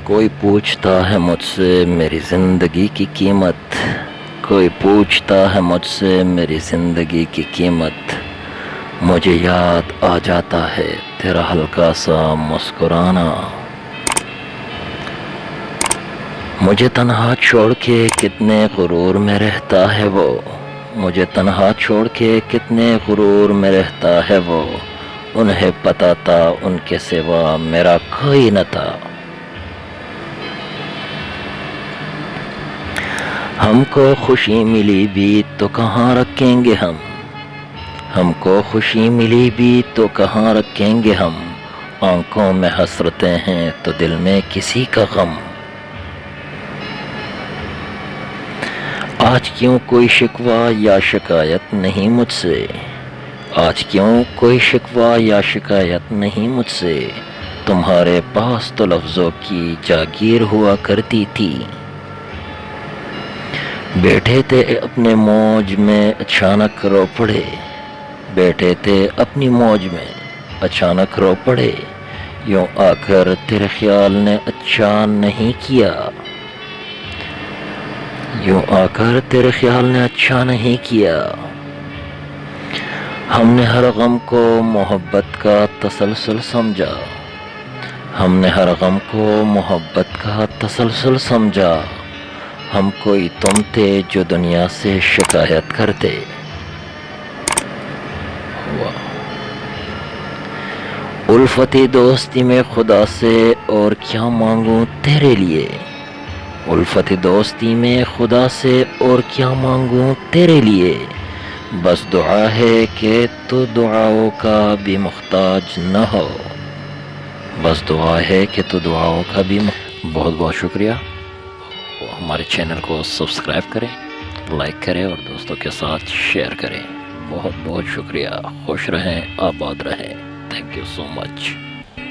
کوئی پوچھتا ہے مجھ سے میری زندگی کی قیمت، کوئی پوچھتا ہے مجھ سے میری زندگی کی قیمت، مجھے یاد آ جاتا ہے تیرا ہلکا سا مسکرانا۔ مجھے تنہا چھوڑ کے کتنے غرور میں رہتا ہے وہ، مجھے تنہا چھوڑ کے کتنے غرور میں رہتا ہے وہ، انہیں پتا تھا ان کے سوا میرا کوئی نہ تھا۔ ہم کو خوشی ملی بھی تو کہاں رکھیں گے ہم کو خوشی ملی بھی تو کہاں رکھیں گے ہم، آنکھوں میں حسرتیں ہیں تو دل میں کسی کا غم۔ آج کیوں کوئی شکوہ یا شکایت نہیں مجھ سے، آج کیوں کوئی شکوہ یا شکایت نہیں مجھ سے، تمہارے پاس تو لفظوں کی جاگیر ہوا کرتی تھی۔ بیٹھے تھے اپنے موج میں اچانک رو پڑے، بیٹھے تھے اپنی موج میں اچانک رو پڑے، یوں آ کر تیرے خیال نے اچھا نہیں کیا، یوں آ کر تیرے خیال نے اچھا نہیں کیا۔ ہم نے ہر غم کو محبت کا تسلسل سمجھا، ہم نے ہر غم کو محبت کا تسلسل سمجھا، ہم کوئی تم تھے جو دنیا سے شکایت کرتے۔ الفتی دوستی میں خدا سے اور کیا مانگوں تیرے لیے، الفتی دوستی میں خدا سے اور کیا مانگوں تیرے لیے، بس دعا ہے کہ تو دعاؤں کا بھی محتاج نہ ہو، بس دعا ہے کہ تو دعاؤں کا بھی بہت بہت شکریہ۔ ہمارے چینل کو سبسکرائب کریں، لائک کریں اور دوستوں کے ساتھ شیئر کریں۔ بہت بہت شکریہ۔ خوش رہیں، آباد رہیں۔ Thank you so much.